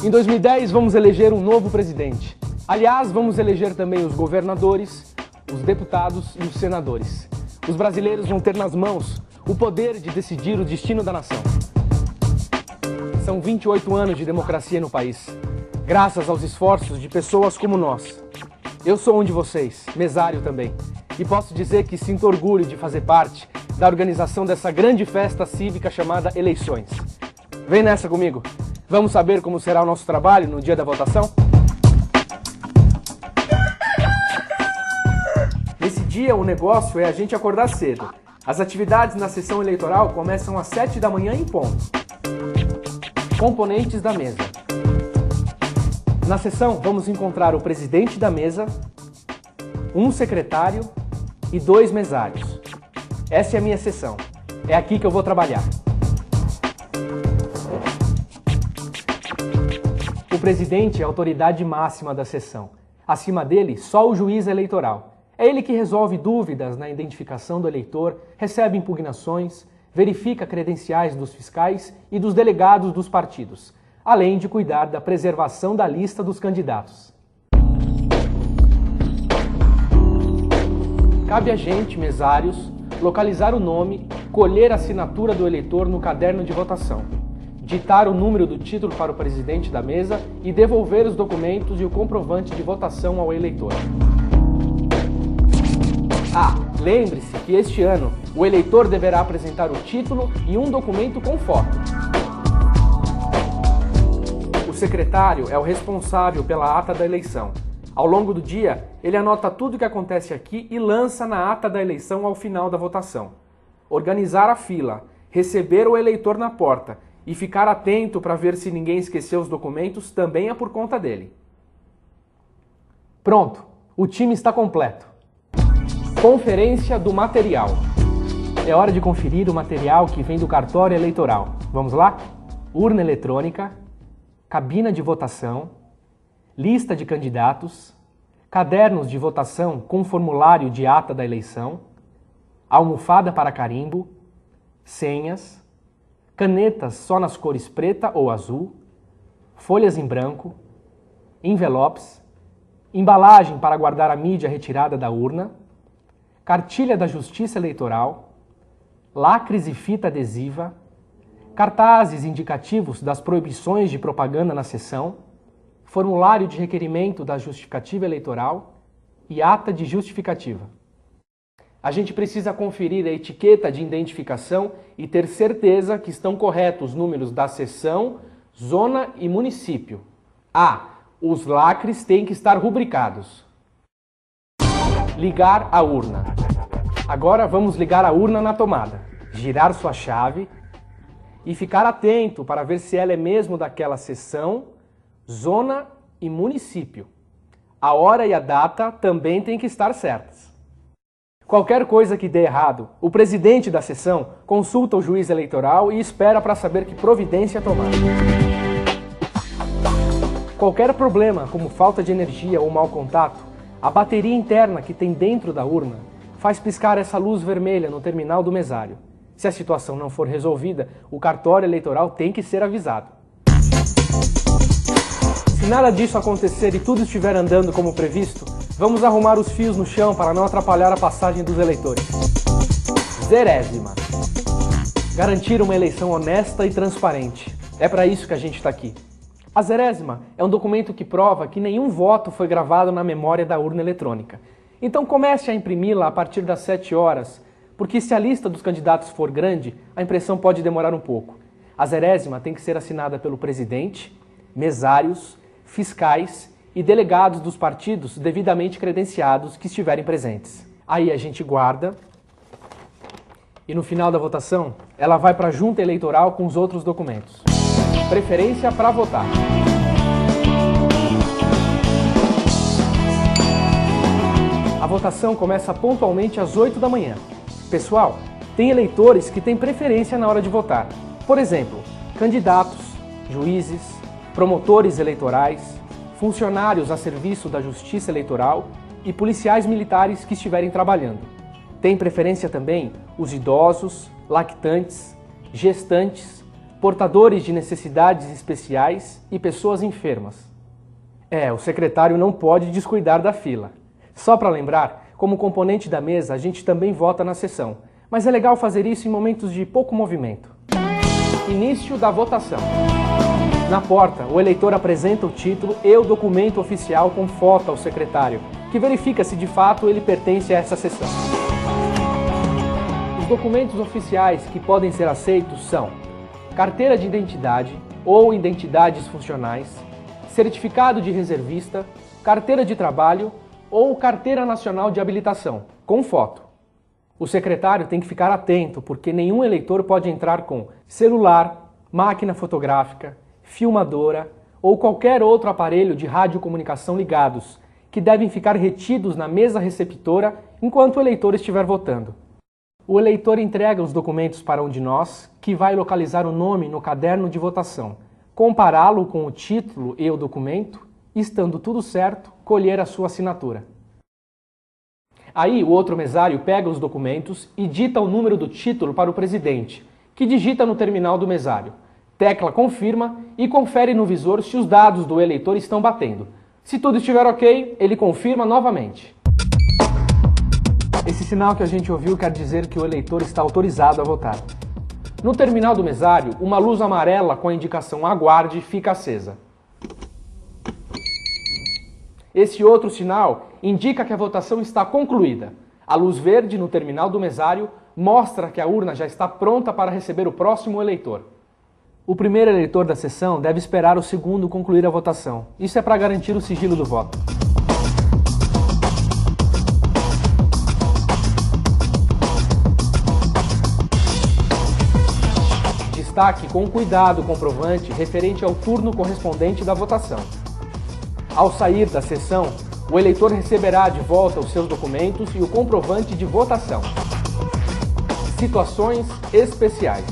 Em 2010, vamos eleger um novo presidente. Aliás, vamos eleger também os governadores, os deputados e os senadores. Os brasileiros vão ter nas mãos o poder de decidir o destino da nação. São 28 anos de democracia no país, graças aos esforços de pessoas como nós. Eu sou um de vocês, mesário também, e posso dizer que sinto orgulho de fazer parte da organização dessa grande festa cívica chamada eleições. Vem nessa comigo. Vamos saber como será o nosso trabalho no dia da votação? Nesse dia, o negócio é a gente acordar cedo. As atividades na sessão eleitoral começam às 7 da manhã em ponto. Componentes da mesa. Na sessão, vamos encontrar o presidente da mesa, um secretário e 2 mesários. Essa é a minha sessão. É aqui que eu vou trabalhar. O presidente é a autoridade máxima da sessão. Acima dele, só o juiz eleitoral. É ele que resolve dúvidas na identificação do eleitor, recebe impugnações, verifica credenciais dos fiscais e dos delegados dos partidos, além de cuidar da preservação da lista dos candidatos. Cabe a gente, mesários, localizar o nome, colher a assinatura do eleitor no caderno de votação, ditar o número do título para o presidente da mesa e devolver os documentos e o comprovante de votação ao eleitor. Lembre-se que este ano o eleitor deverá apresentar o título e um documento com foto. O secretário é o responsável pela ata da eleição. Ao longo do dia, ele anota tudo o que acontece aqui e lança na ata da eleição ao final da votação. Organizar a fila, receber o eleitor na porta e ficar atento para ver se ninguém esqueceu os documentos também é por conta dele. Pronto, o time está completo. Conferência do material. É hora de conferir o material que vem do cartório eleitoral. Vamos lá? Urna eletrônica, cabina de votação, lista de candidatos, cadernos de votação com formulário de ata da eleição, almofada para carimbo, senhas, canetas só nas cores preta ou azul, folhas em branco, envelopes, embalagem para guardar a mídia retirada da urna, cartilha da Justiça Eleitoral, lacres e fita adesiva, cartazes indicativos das proibições de propaganda na sessão, formulário de requerimento da justificativa eleitoral e ata de justificativa. A gente precisa conferir a etiqueta de identificação e ter certeza que estão corretos os números da seção, zona e município. Os lacres têm que estar rubricados. Ligar a urna. Agora vamos ligar a urna na tomada, girar sua chave e ficar atento para ver se ela é mesmo daquela seção, zona e município. A hora e a data também têm que estar certas. Qualquer coisa que dê errado, o presidente da sessão consulta o juiz eleitoral e espera para saber que providência tomar. Qualquer problema, como falta de energia ou mau contato, a bateria interna que tem dentro da urna faz piscar essa luz vermelha no terminal do mesário. Se a situação não for resolvida, o cartório eleitoral tem que ser avisado. Se nada disso acontecer e tudo estiver andando como previsto, vamos arrumar os fios no chão para não atrapalhar a passagem dos eleitores. 0ª. Garantir uma eleição honesta e transparente. É para isso que a gente está aqui. A 0ª é um documento que prova que nenhum voto foi gravado na memória da urna eletrônica. Então comece a imprimi-la a partir das 7 horas, porque se a lista dos candidatos for grande, a impressão pode demorar um pouco. A 0ª tem que ser assinada pelo presidente, mesários, fiscais e delegados dos partidos devidamente credenciados que estiverem presentes. Aí a gente guarda e no final da votação ela vai para a junta eleitoral com os outros documentos. Preferência para votar. A votação começa pontualmente às 8 da manhã. Pessoal, tem eleitores que têm preferência na hora de votar. Por exemplo, candidatos, juízes, promotores eleitorais, funcionários a serviço da Justiça Eleitoral e policiais militares que estiverem trabalhando. Tem preferência também os idosos, lactantes, gestantes, portadores de necessidades especiais e pessoas enfermas. O secretário não pode descuidar da fila. Só para lembrar, como componente da mesa, a gente também vota na sessão, mas é legal fazer isso em momentos de pouco movimento. Início da votação. Na porta, o eleitor apresenta o título e o documento oficial com foto ao secretário, que verifica se de fato ele pertence a essa sessão. Os documentos oficiais que podem ser aceitos são carteira de identidade ou identidades funcionais, certificado de reservista, carteira de trabalho ou carteira nacional de habilitação, com foto. O secretário tem que ficar atento, porque nenhum eleitor pode entrar com celular, máquina fotográfica, filmadora ou qualquer outro aparelho de radiocomunicação ligados, que devem ficar retidos na mesa receptora enquanto o eleitor estiver votando. O eleitor entrega os documentos para um de nós, que vai localizar o nome no caderno de votação, compará-lo com o título e o documento, e, estando tudo certo, colher a sua assinatura. Aí o outro mesário pega os documentos e dita o número do título para o presidente, que digita no terminal do mesário. Tecla confirma e confere no visor se os dados do eleitor estão batendo. Se tudo estiver ok, ele confirma novamente. Esse sinal que a gente ouviu quer dizer que o eleitor está autorizado a votar. No terminal do mesário, uma luz amarela com a indicação aguarde fica acesa. Esse outro sinal indica que a votação está concluída. A luz verde no terminal do mesário mostra que a urna já está pronta para receber o próximo eleitor. O primeiro eleitor da sessão deve esperar o segundo concluir a votação. Isso é para garantir o sigilo do voto. Destaque com cuidado o comprovante referente ao turno correspondente da votação. Ao sair da sessão, o eleitor receberá de volta os seus documentos e o comprovante de votação. Situações especiais.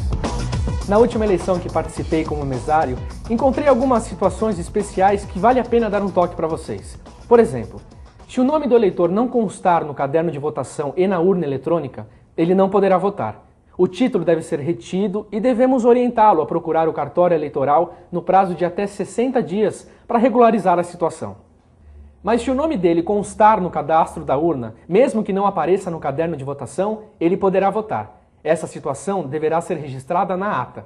Na última eleição que participei como mesário, encontrei algumas situações especiais que vale a pena dar um toque para vocês. Por exemplo, se o nome do eleitor não constar no caderno de votação e na urna eletrônica, ele não poderá votar. O título deve ser retido e devemos orientá-lo a procurar o cartório eleitoral no prazo de até 60 dias para regularizar a situação. Mas se o nome dele constar no cadastro da urna, mesmo que não apareça no caderno de votação, ele poderá votar. Essa situação deverá ser registrada na ata.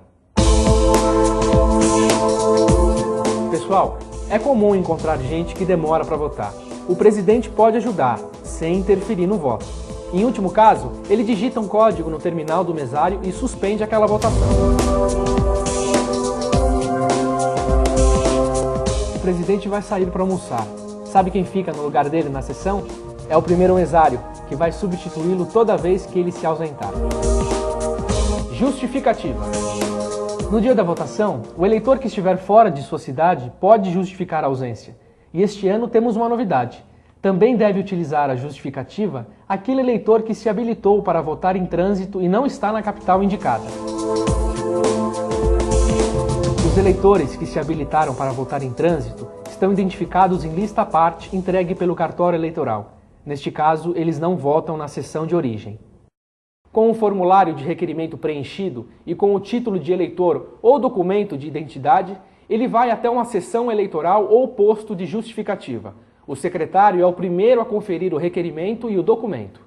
Pessoal, é comum encontrar gente que demora para votar. O presidente pode ajudar, sem interferir no voto. Em último caso, ele digita um código no terminal do mesário e suspende aquela votação. O presidente vai sair para almoçar. Sabe quem fica no lugar dele na sessão? É o primeiro mesário, que vai substituí-lo toda vez que ele se ausentar. Justificativa. No dia da votação, o eleitor que estiver fora de sua cidade pode justificar a ausência. E este ano temos uma novidade. Também deve utilizar a justificativa aquele eleitor que se habilitou para votar em trânsito e não está na capital indicada. Os eleitores que se habilitaram para votar em trânsito estão identificados em lista à parte entregue pelo cartório eleitoral. Neste caso, eles não votam na sessão de origem. Com o formulário de requerimento preenchido e com o título de eleitor ou documento de identidade, ele vai até uma sessão eleitoral ou posto de justificativa. O secretário é o primeiro a conferir o requerimento e o documento.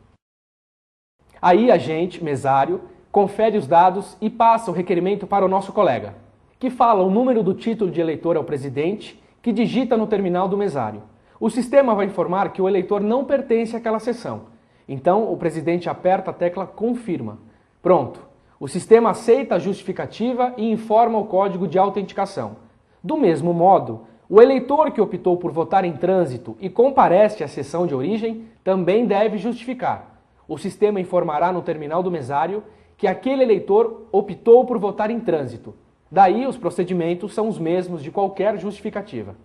Aí a gente, mesário, confere os dados e passa o requerimento para o nosso colega, que fala o número do título de eleitor ao presidente, que digita no terminal do mesário. O sistema vai informar que o eleitor não pertence àquela sessão. Então, o presidente aperta a tecla confirma. Pronto. O sistema aceita a justificativa e informa o código de autenticação. Do mesmo modo, o eleitor que optou por votar em trânsito e comparece à sessão de origem também deve justificar. O sistema informará no terminal do mesário que aquele eleitor optou por votar em trânsito. Daí, os procedimentos são os mesmos de qualquer justificativa.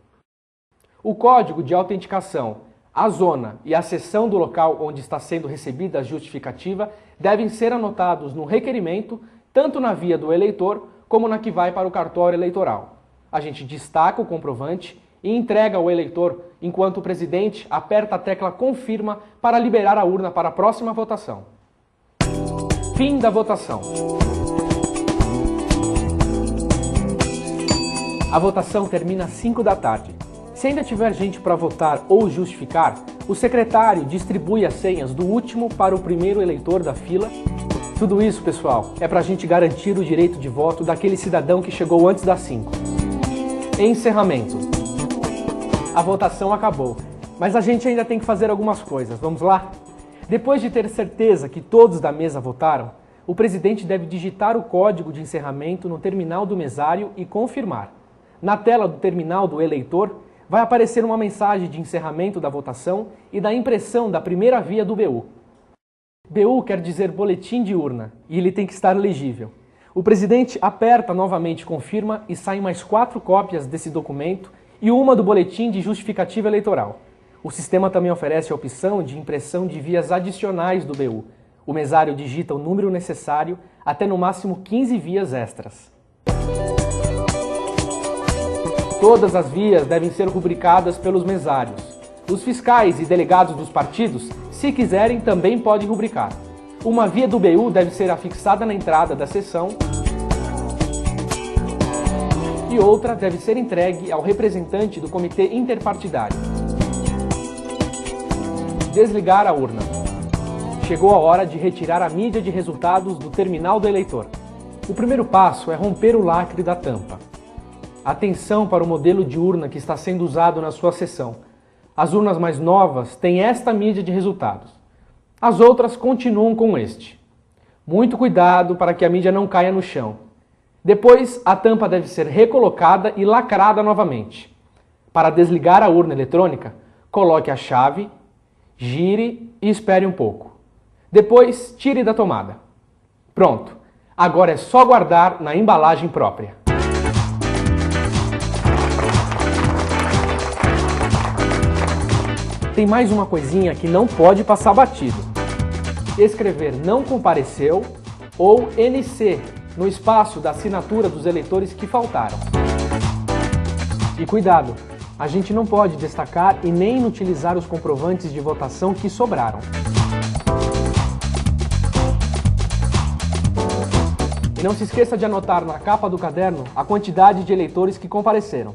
O código de autenticação, a zona e a seção do local onde está sendo recebida a justificativa devem ser anotados no requerimento, tanto na via do eleitor como na que vai para o cartório eleitoral. A gente destaca o comprovante e entrega ao eleitor enquanto o presidente aperta a tecla confirma para liberar a urna para a próxima votação. Fim da votação. A votação termina às 5 da tarde. Se ainda tiver gente para votar ou justificar, o secretário distribui as senhas do último para o primeiro eleitor da fila. Tudo isso, pessoal, é para a gente garantir o direito de voto daquele cidadão que chegou antes das 5. Encerramento. A votação acabou, mas a gente ainda tem que fazer algumas coisas. Vamos lá? Depois de ter certeza que todos da mesa votaram, o presidente deve digitar o código de encerramento no terminal do mesário e confirmar. Na tela do terminal do eleitor, vai aparecer uma mensagem de encerramento da votação e da impressão da primeira via do BU. BU quer dizer boletim de urna, e ele tem que estar legível. O presidente aperta novamente confirma e saem mais 4 cópias desse documento e uma do boletim de justificativa eleitoral. O sistema também oferece a opção de impressão de vias adicionais do BU. O mesário digita o número necessário até no máximo 15 vias extras. Todas as vias devem ser rubricadas pelos mesários. Os fiscais e delegados dos partidos, se quiserem, também podem rubricar. Uma via do BU deve ser afixada na entrada da sessão e outra deve ser entregue ao representante do comitê interpartidário. Desligar a urna. Chegou a hora de retirar a mídia de resultados do terminal do eleitor. O primeiro passo é romper o lacre da tampa. Atenção para o modelo de urna que está sendo usado na sua sessão. As urnas mais novas têm esta mídia de resultados. As outras continuam com este. Muito cuidado para que a mídia não caia no chão. Depois, a tampa deve ser recolocada e lacrada novamente. Para desligar a urna eletrônica, coloque a chave, gire e espere um pouco. Depois, tire da tomada. Pronto. Agora é só guardar na embalagem própria. Tem mais uma coisinha que não pode passar batido. Escrever não compareceu ou NC no espaço da assinatura dos eleitores que faltaram. E cuidado, a gente não pode destacar e nem utilizar os comprovantes de votação que sobraram. E não se esqueça de anotar na capa do caderno a quantidade de eleitores que compareceram.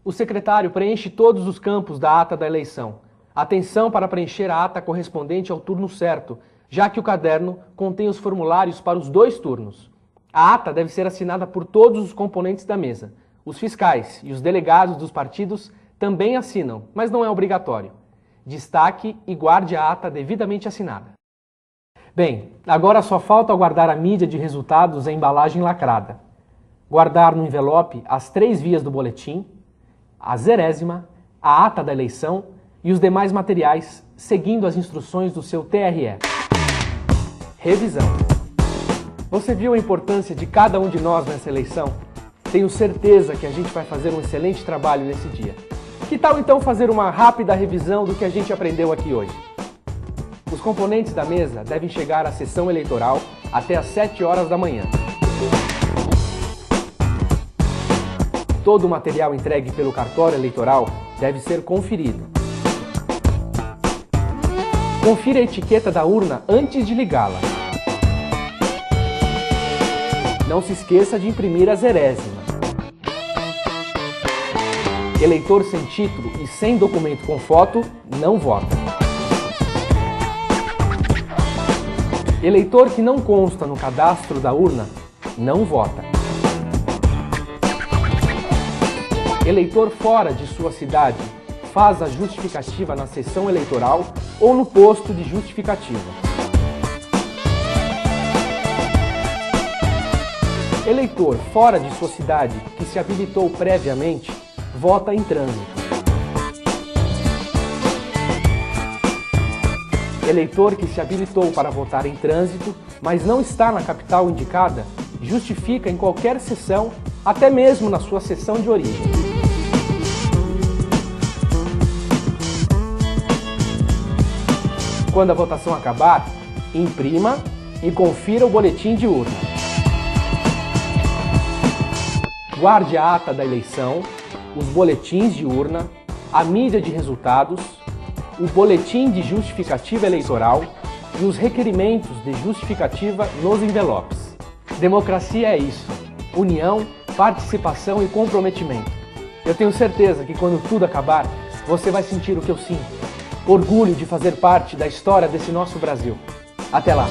O secretário preenche todos os campos da ata da eleição. Atenção para preencher a ata correspondente ao turno certo, já que o caderno contém os formulários para os 2 turnos. A ata deve ser assinada por todos os componentes da mesa. Os fiscais e os delegados dos partidos também assinam, mas não é obrigatório. Destaque e guarde a ata devidamente assinada. Bem, agora só falta guardar a mídia de resultados em embalagem lacrada. Guardar no envelope as 3 vias do boletim, a zerésima, a ata da eleição e os demais materiais, seguindo as instruções do seu TRE. Revisão. Você viu a importância de cada um de nós nessa eleição? Tenho certeza que a gente vai fazer um excelente trabalho nesse dia. Que tal então fazer uma rápida revisão do que a gente aprendeu aqui hoje? Os componentes da mesa devem chegar à sessão eleitoral até às 7 horas da manhã. Todo o material entregue pelo cartório eleitoral deve ser conferido. Confira a etiqueta da urna antes de ligá-la. Não se esqueça de imprimir a zerésima. Eleitor sem título e sem documento com foto não vota. Eleitor que não consta no cadastro da urna não vota. Eleitor fora de sua cidade faz a justificativa na sessão eleitoral ou no posto de justificativa. Eleitor fora de sua cidade que se habilitou previamente vota em trânsito. Eleitor que se habilitou para votar em trânsito, mas não está na capital indicada, justifica em qualquer sessão, até mesmo na sua sessão de origem. Quando a votação acabar, imprima e confira o boletim de urna. Guarde a ata da eleição, os boletins de urna, a mídia de resultados, o boletim de justificativa eleitoral e os requerimentos de justificativa nos envelopes. Democracia é isso: união, participação e comprometimento. Eu tenho certeza que quando tudo acabar, você vai sentir o que eu sinto. Orgulho de fazer parte da história desse nosso Brasil. Até lá!